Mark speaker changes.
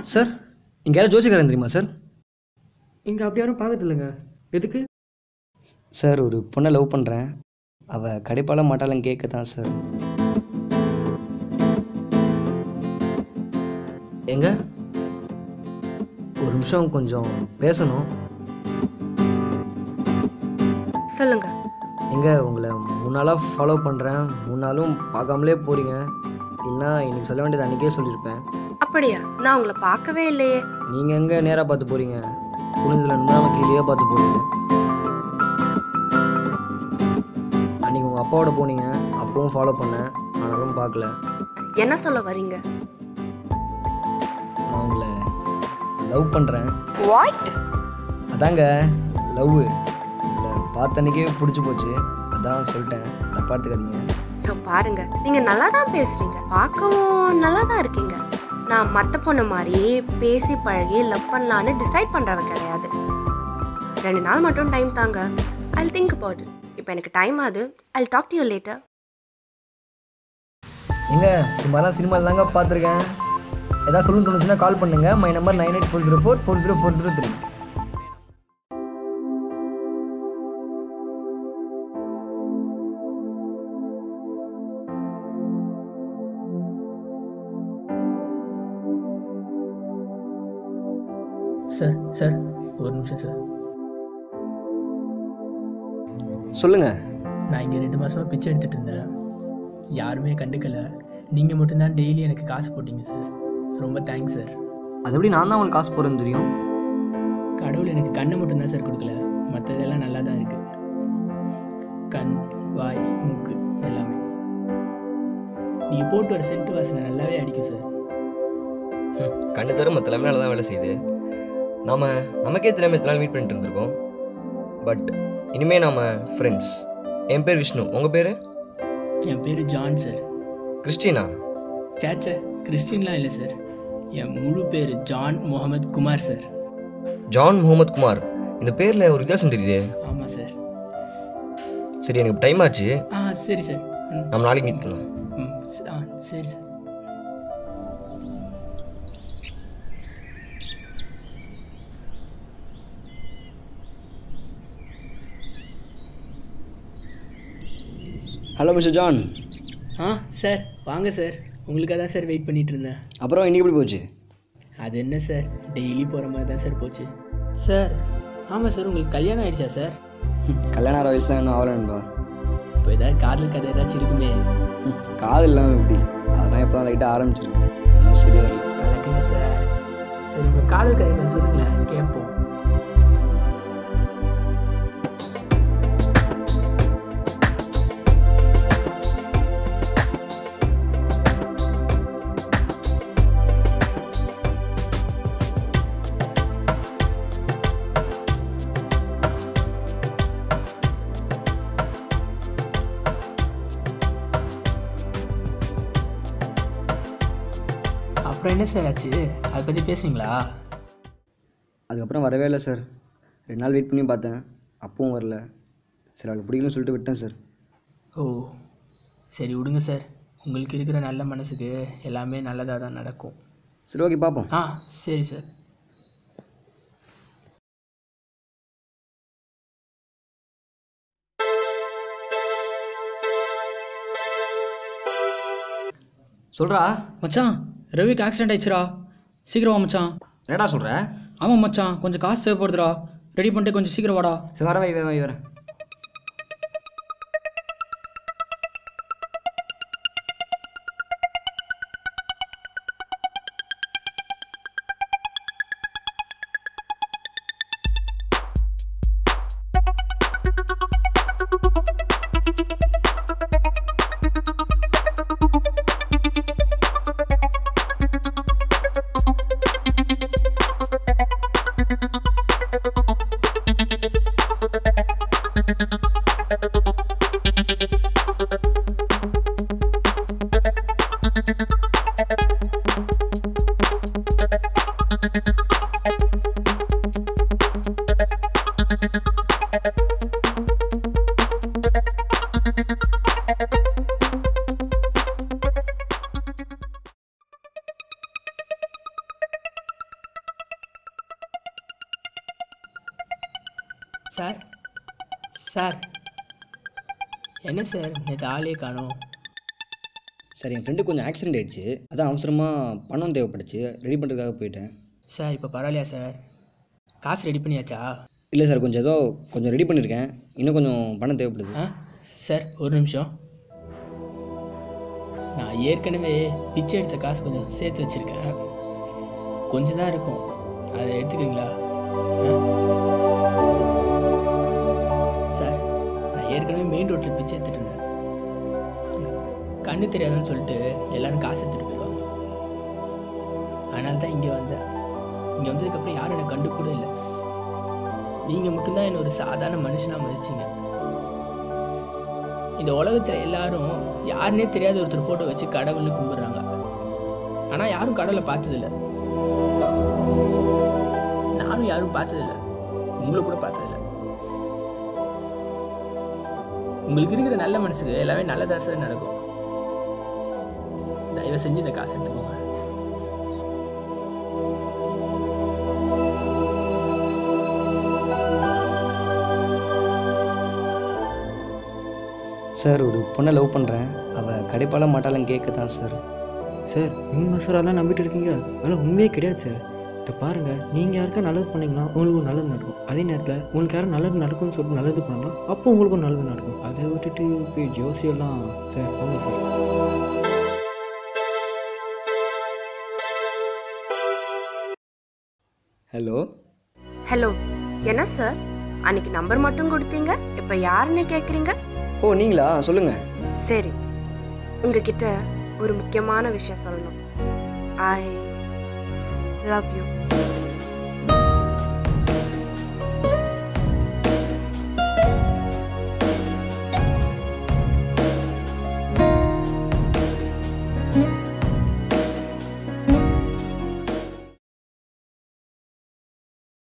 Speaker 1: Sir இங்கே யாரும் ஜோசிக்காரன் தெரியுமா சார்?
Speaker 2: இங்கே அப்படி யாரும் பார்க்கறது இல்லைங்க. எதுக்கு?
Speaker 1: சார் ஒரு பொண்ணை லவ் பண்ணுறேன். அவள் கடைப்பால மாட்டாளன்னு கேட்க தான் சார். எங்க ஒரு நிமிஷம் கொஞ்சம் பேசணும்.
Speaker 3: சொல்லுங்க.
Speaker 1: எங்க உங்களை 3 நாளாக ஃபாலோ பண்ணுறேன், 3 நாளும் பார்க்காமலே போகிறீங்க. இல்லைன்னா இன்னைக்கு சொல்ல வேண்டியது அன்றைக்கே சொல்லியிருப்பேன்.
Speaker 3: அப்படியா? நான் உங்களை பார்க்கவே இல்லையே.
Speaker 1: நீங்கள் எங்கே நேராக பார்த்து போகிறீங்க? குனிஞ்சில் நிமிடாம கீழே பார்த்து போகிறீங்க. அன்றைக்கி உங்கள் அப்பாவோட போனீங்க, அப்பவும் ஃபாலோ பண்ணேன், ஆனாலும் பார்க்கல.
Speaker 3: என்ன சொல்ல வரீங்க?
Speaker 1: நான் உங்களை லவ் பண்ணுறேன்.
Speaker 3: வாட்?
Speaker 1: அதாங்க லவ். இல்லை பார்த்த அன்றைக்கே பிடிச்சி போச்சு, அதான் சொல்லிட்டேன், தப்பா எடுத்துக்காதீங்க.
Speaker 3: பாருங்க, நீங்க நல்லா தான் பேசுறீங்க, பார்க்கவும் நல்லா தான் இருக்கீங்க. நான் மற்ற பொண்ணு மாதிரி பேசி பழகி லவ் பண்ணலான்னு டிசைட் பண்றவ கிடையாது. 2 நாள் மட்டும் டைம் தாங்க. I'll think about it. இப்போ எனக்கு டைம் ஆகுது. I'll talk to you later.
Speaker 1: எங்க இது மாதிரிலாம் சினிமாவில் தாங்க பார்த்துருக்கேன். ஏதாவது சொல்லுன்னு தோணுச்சுன்னா கால் பண்ணுங்க. My number 9840440403.
Speaker 2: சார் சார் ஒரு நிமிஷம் சார்.
Speaker 1: சொல்லுங்க.
Speaker 2: நான் இங்கே 2 மாதமாக பிச்சை எடுத்துகிட்டு இருந்தேன். யாருமே கண்டுக்கலை. நீங்கள் மட்டும்தான் டெய்லி எனக்கு காசு போட்டிங்க சார். ரொம்ப தேங்க்ஸ் சார்.
Speaker 1: அது எப்படி நான் தான் உங்களுக்கு காசு போகிறேன்னு தெரியும்?
Speaker 2: கடவுள் எனக்கு கண்ணை மட்டும்தான் சார் கொடுக்கல, மற்றதெல்லாம் நல்லா தான் இருக்குது. கண், வாய், மூக்கு எல்லாமே. நீங்கள் போட்டு வர சென்ட் வாசனை நல்லாவே அடிக்கும் சார்.
Speaker 4: கண்ணு தவிர மற்ற எல்லாமே நல்லா தான் வேலை செய்யுது. நமக்கே தெரியாமல் எத்தனை நாள் மீட் பண்ணிட்டு இருந்திருக்கோம். பட் இனிமேல் நாம் ஃப்ரெண்ட்ஸ். என் பேர் விஷ்ணு, உங்கள் பேர்?
Speaker 2: என் பேர் ஜான் சார்.
Speaker 4: கிறிஸ்டினா?
Speaker 2: சேச்சே, கிறிஸ்டின்லாம் இல்லை சார். என் முழு பேர் John Mohammed Kumar sir.
Speaker 4: John Mohammed Kumar. இந்த பேரில் ஒரு வித்தியாசம் தெரியுது.
Speaker 2: ஆமாம் சார்.
Speaker 4: சரி, எனக்கு டைம் ஆச்சு.
Speaker 2: சரி சார்.
Speaker 4: நம்ம நாளைக்கு மீட் பண்ணலாம்.
Speaker 2: சரி sir.
Speaker 1: Hello mister John.
Speaker 2: Sir வாங்க சார். உங்களுக்காக தான் சார் வெயிட் பண்ணிகிட்டு இருந்தேன்.
Speaker 1: அப்புறம் இன்னைக்கு எப்படி போச்சு?
Speaker 2: அது என்ன சார், டெய்லி போகிற மாதிரி தான் சார் போச்சு. சார் ஆமாம் சார், உங்களுக்கு கல்யாணம் ஆகிடுச்சா சார்?
Speaker 1: கல்யாணம் ஆகிற வயசு தான் இன்னும் ஆகலன்பா.
Speaker 2: இப்போ ஏதாவது காதல் கதை ஏதாச்சும் இருக்குமே?
Speaker 1: காதல் இல்லாமல் எப்படி? அதெல்லாம் இப்போ தான் லைட்டாக ஆரம்பிச்சிருக்கு, இன்னும் சரி வரல.
Speaker 2: கலக்குங்க சார். சரி, உங்கள் காதல் கதை கொஞ்சம் சொல்லுங்களேன், கேட்போம். அப்புறம் என்ன சார் ஆச்சு, அதை பற்றி பேசுங்களா?
Speaker 1: அதுக்கப்புறம் வரவே இல்லை சார். 2 நாள் வெயிட் பண்ணி பார்த்தேன், அப்பவும் வரல. சரி, அவளுக்கு பிடிக்கலன்னு சொல்லிட்டு விட்டேன் சார்.
Speaker 2: ஓ சரி, விடுங்க சார். உங்களுக்கு இருக்கிற நல்ல மனசுக்கு எல்லாமே நல்லதாக தான் நடக்கும்.
Speaker 1: சரி, ஓகே, பார்ப்போம்.
Speaker 2: சரி சார்.
Speaker 1: சொல்கிறா
Speaker 5: மச்சான், ரவிக்கு ஆக்சிடென்ட் ஆயிடுச்சுரா. சீக்கிரம் வா மச்சான்.
Speaker 1: என்னடா சொல்கிற?
Speaker 5: ஆமாம் மச்சான், கொஞ்சம் காசு தேவைப்படுதுடா. ரெடி பண்ணிட்டு கொஞ்சம் சீக்கிரம் வாடா.
Speaker 1: சரி, வரேன்.
Speaker 2: சார் சார் என்ன சார் நேற்று ஆளே காணோம்.
Speaker 1: சார் என் ஃப்ரெண்டுக்கு கொஞ்சம் ஆக்சிடென்ட் ஆயிடுச்சு, அதான் அவசரமாக பணம் தேவைப்பட்டுச்சு, ரெடி பண்ணுறதுக்காக போயிட்டேன்.
Speaker 2: சார் இப்போ பரவாயில்லையா சார்? காசு ரெடி பண்ணியாச்சா?
Speaker 1: இல்லை சார், கொஞ்சம் ரெடி பண்ணியிருக்கேன், இன்னும் கொஞ்சம் பணம் தேவைப்படுது.
Speaker 2: சார் ஒரு நிமிஷம். நான் ஏற்கனவே பிச்சை எடுத்த காசு கொஞ்சம் சேர்த்து வச்சுருக்கேன், கொஞ்சம் தான் இருக்கும், அதை எடுத்துக்கிறீங்களா? சார் நான் ஏற்கனவே மெயின் ரோட்டில் பிச்சை எடுத்துகிட்டு இருந்தேன். கண்ணு தெரியாதுன்னு சொல்லிட்டு எல்லோரும் காசு எடுத்துகிட்டு போயிடுவாங்க. அதனால தான் இங்கே வந்தேன். இங்கே வந்ததுக்கப்புறம் யாரும் என்னை கண்டு கூட இல்லை. நீங்கள் மட்டும்தான் என்னை ஒரு சாதாரண மனுஷனாக மதிச்சிங்க. இந்த உலகத்தில் எல்லாரும் யாருன்னே தெரியாத ஒருத்தர் ஃபோட்டோ வச்சு கடவுள்னு கும்பிட்றாங்க. ஆனால் யாரும் கடவுளை பார்த்ததில்லை. நானும் யாரும் பார்த்ததில்லை, உங்களை கூட பார்த்ததில்லை. உங்களுக்கு இருக்கிற நல்ல மனசுக்கு எல்லாமே நல்லதாக நடக்கும். தயவு செஞ்சு இந்த காசு எடுத்துக்கோங்க.
Speaker 1: சார் ஒரு பொண்ணை லவ் பண்ணுறேன், அவள் கிடைப்பால மாட்டாளன்னு கேட்க தான் சார்.
Speaker 5: சார் உண்மை சார், அதெல்லாம் நம்பிட்டு இருக்கீங்க? அதெல்லாம் உண்மையே கிடையாது சார். இதை பாருங்கள், நீங்கள் யாருக்கா நல்லது பண்ணிங்கன்னா உங்களுக்கு நல்லது நடக்கும். அதே நேரத்தில் உங்களுக்கு யாரும் நல்லது நடக்கும்னு சொல்லிட்டு நல்லது பண்ணலாம், அப்போ உங்களுக்கும் நல்லது நடக்கும். அதை விட்டுட்டு போய் ஜோசியெல்லாம் சார் போங்க சார்.
Speaker 1: ஹலோ
Speaker 3: ஹலோ, என்ன சார் அன்னைக்கு நம்பர் மட்டும் கொடுத்தீங்க, இப்போ யாருன்னு கேட்குறீங்க?
Speaker 1: ஓ நீங்களா, சொல்லுங்கள்.
Speaker 3: சரி, உங்ககிட்ட ஒரு முக்கியமான விஷயம் சொல்லணும். I love you.